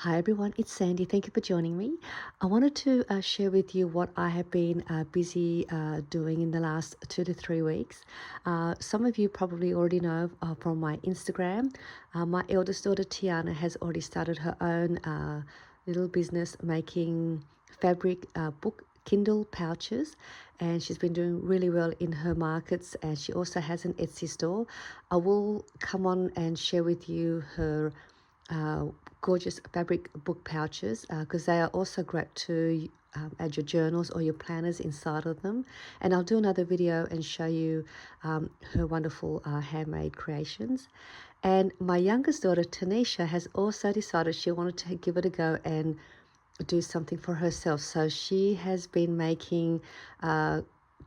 Hi everyone, it's Sandy. Thank you for joining me. I wanted to share with you what I have been busy doing in the last 2 to 3 weeks. Some of you probably already know from my Instagram. My eldest daughter Tiana has already started her own little business making fabric book Kindle pouches, and she's been doing really well in her markets, and she also has an Etsy store. I will come on and share with you her uh, gorgeous fabric book pouches because they are also great to add your journals or your planners inside of them. And I'll do another video and show you her wonderful handmade creations. And my youngest daughter Tanisha has also decided she wanted to give it a go and do something for herself. So she has been making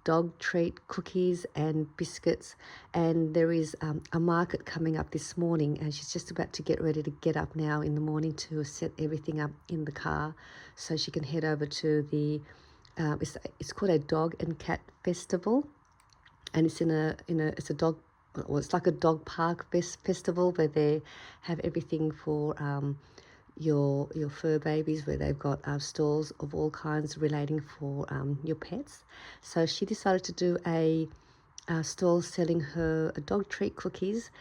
dog treat cookies and biscuits, and there is a market coming up this morning, and she's just about to get ready to get up now in the morning to set everything up in the car so she can head over to the it's called a dog and cat festival, and it's it's a dog, well, it's like a dog park festival where they have everything for your fur babies, where they've got stalls of all kinds relating for your pets. So she decided to do a stall selling her dog treat cookies,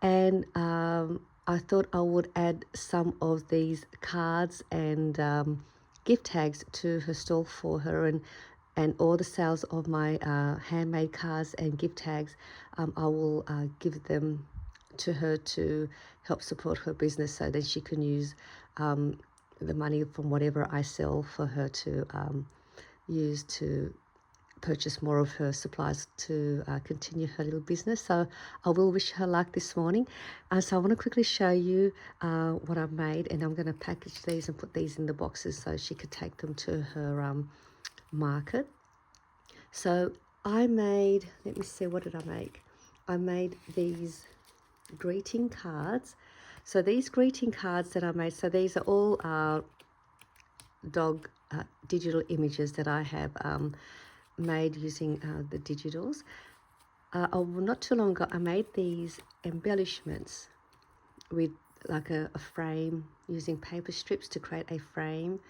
and I thought I would add some of these cards and gift tags to her stall for her, and all the sales of my handmade cards and gift tags, I will give them to her to help support her business, so that she can use the money from whatever I sell for her to use to purchase more of her supplies to continue her little business. So I will wish her luck this morning. So I want to quickly show you what I've made, and I'm going to package these and put these in the boxes so she could take them to her market. So I made, let me see, what did I make? I made these greeting cards. So these greeting cards that I made, so these are all dog digital images that I have made using the digitals. Not too long ago, I made these embellishments with like a frame, using paper strips to create a frame,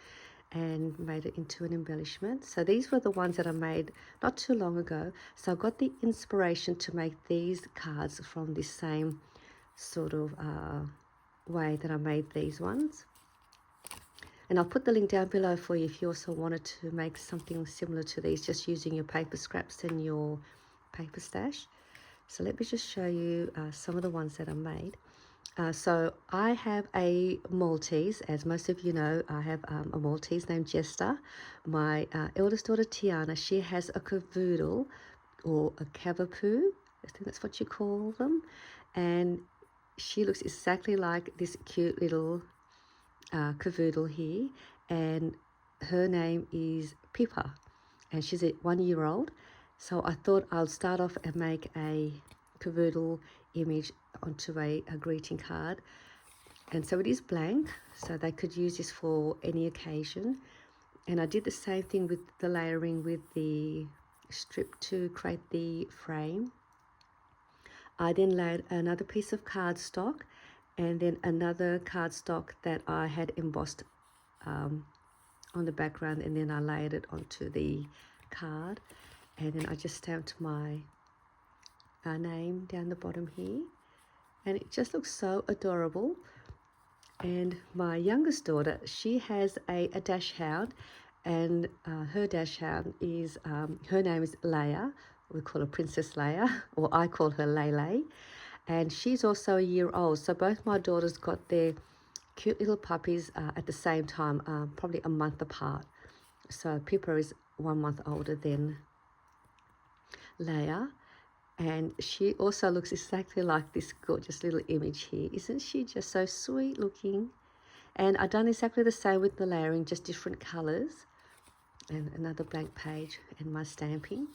and made it into an embellishment. So these were the ones that I made not too long ago. So I got the inspiration to make these cards from this same sort of way that I made these ones. And I'll put the link down below for you if you also wanted to make something similar to these, just using your paper scraps and your paper stash. So let me just show you some of the ones that I made. So I have a Maltese, as most of you know. I have a Maltese named Jester. My eldest daughter Tiana, she has a cavoodle, or a cavapoo, I think that's what you call them, and she looks exactly like this cute little cavoodle here, and her name is Pippa, and she's 1 year old. So I thought I'll start off and make a cavoodle image onto a greeting card. And so it is blank, so they could use this for any occasion. And I did the same thing with the layering with the strip to create the frame. I then laid another piece of cardstock, and then another cardstock that I had embossed on the background, and then I laid it onto the card, and then I just stamped my name down the bottom here, and it just looks so adorable. And my youngest daughter, she has a dachshund, and her dachshund is, her name is Leia. We call her Princess Leia, or I call her Lele. And she's also 1 year old. So both my daughters got their cute little puppies at the same time, probably a month apart. So Pippa is 1 month older than Leia, and she also looks exactly like this gorgeous little image here. Isn't she just so sweet looking? And I've done exactly the same with the layering, just different colors, and another blank page and my stamping.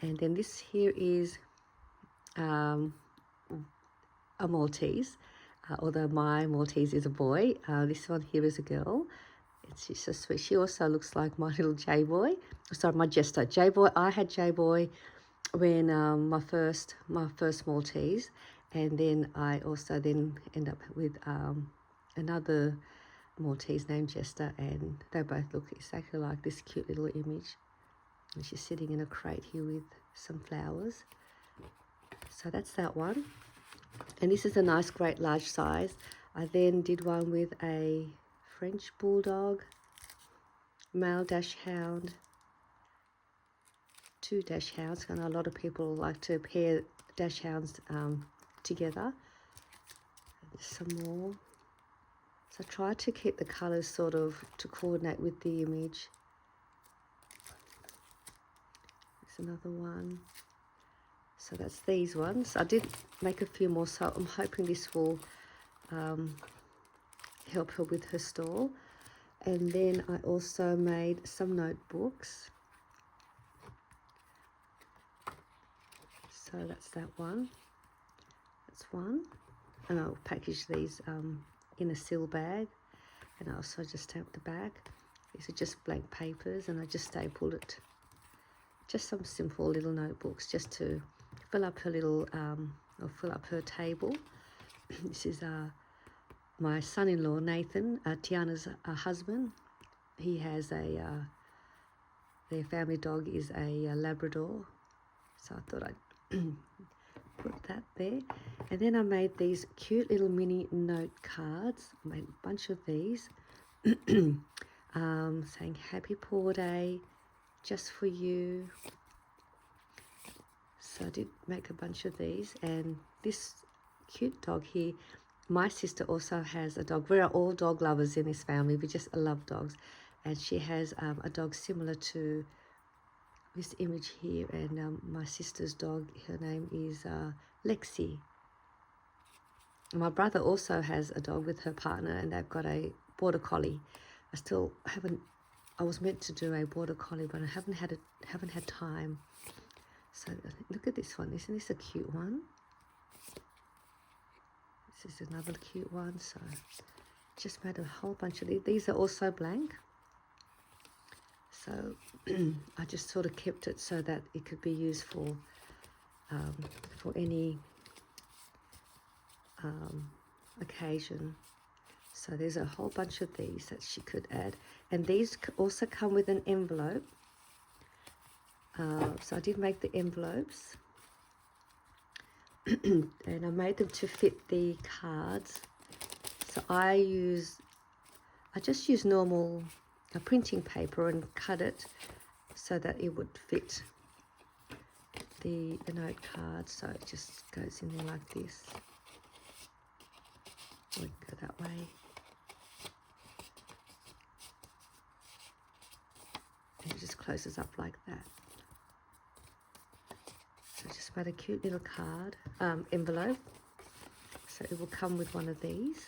And then this here is a Maltese, although my Maltese is a boy. This one here is a girl. She's so sweet. She also looks like my little J-boy. Sorry, my Jester. J-boy. I had J-boy when my first Maltese, and then I also then end up with another Maltese named Jester, and they both look exactly like this cute little image. And she's sitting in a crate here with some flowers. So that's that one. And this is a nice, great large size. I then did one with a French Bulldog, male Dachshund, 2 Dachshunds. I know a lot of people like to pair Dachshunds together. Some more. So I try to keep the colours sort of to coordinate with the image. There's another one. So that's these ones. I did make a few more, so I'm hoping this will help her with her stall. And then I also made some notebooks. So that's that one. That's one. And I'll package these in a seal bag. And I also just stamped the back. These are just blank papers, and I just stapled it. Just some simple little notebooks just to fill up her little, or fill up her table. This is my son-in-law, Nathan, Tiana's husband. He has their family dog is a Labrador. So I thought I'd put that there. And then I made these cute little mini note cards. I made a bunch of these saying happy paw day, just for you. So I did make a bunch of these. And this cute dog here, my sister also has a dog. We are all dog lovers in this family. We just love dogs. And she has a dog similar to this image here. And my sister's dog, her name is Lexi. My brother also has a dog with her partner, and they've got a border collie. I was meant to do a border collie, but I haven't had time. So look at this one. Isn't this a cute one? This is another cute one. So just made a whole bunch of these. These are also blank. So I just sort of kept it so that it could be used for any occasion. So there's a whole bunch of these that she could add. And these also come with an envelope. So I did make the envelopes. And I made them to fit the cards. So I just use normal printing paper and cut it so that it would fit the note card. So it just goes in there like this. We'll go that way. And it just closes up like that. So I just made a cute little card, envelope. So it will come with one of these.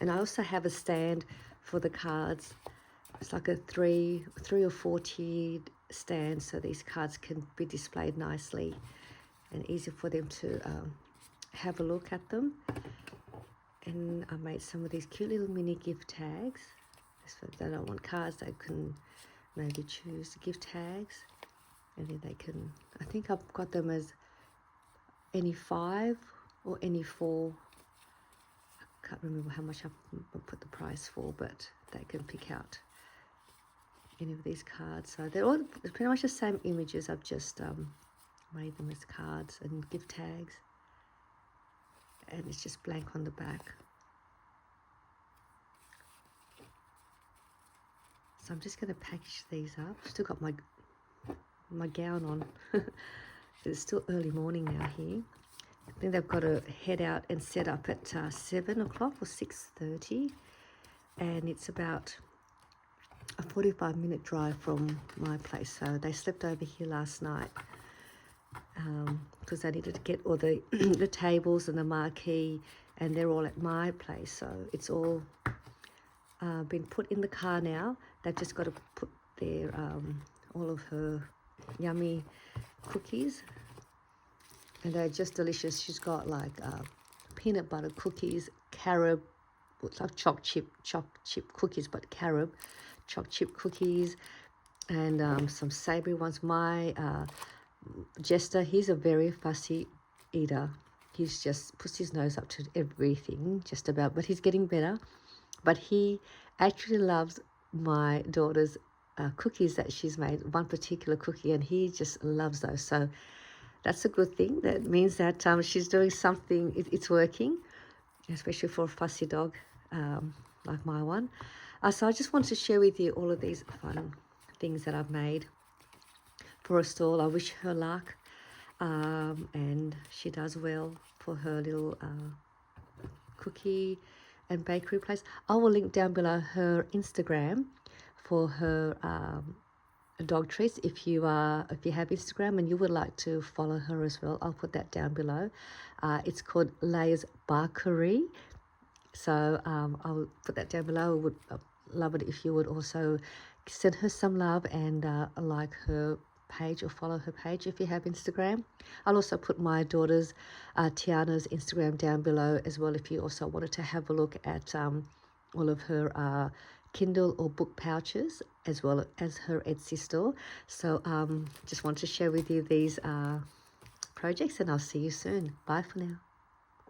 And I also have a stand for the cards. It's like a three or four tiered stand, so these cards can be displayed nicely and easy for them to have a look at them. And I made some of these cute little mini gift tags. So if they don't want cards, they can maybe choose gift tags, and then they can, I think I've got them as any 5 or any 4. I can't remember how much I put the price for, but they can pick out any of these cards. So they're all pretty much the same images. I've just made them as cards and gift tags, and it's just blank on the back. So I'm just going to package these up. Still got my gown on. It's still early morning now here. I think they've got to head out and set up at 7 o'clock or 6:30, and it's about a 45-minute drive from my place. So they slept over here last night because they needed to get all the the tables and the marquee, and they're all at my place. So it's all been put in the car now. They've just got to put their all of her yummy cookies, and they're just delicious. She's got like peanut butter cookies, carob, like choc chip cookies, but carob, choc chip cookies, and some savoury ones. My Jester, he's a very fussy eater. He's just puts his nose up to everything, just about, but he's getting better. But he actually loves my daughter's cookies that she's made, one particular cookie, and he just loves those. So that's a good thing. That means that she's doing something, it's working, especially for a fussy dog like my one. So I just wanted to share with you all of these fun things that I've made for a stall. I wish her luck, and she does well for her little cookie and bakery place. I will link down below her Instagram for her dog treats. If you have Instagram and you would like to follow her as well, I'll put that down below. It's called Lay's Bakery. So I'll put that down below. I would love it if you would also send her some love and like her page or follow her page if you have Instagram. I'll also put my daughter's Tiana's Instagram down below as well if you also wanted to have a look at all of her Kindle or book pouches as well as her Etsy store. So just want to share with you these projects, and I'll see you soon. Bye for now.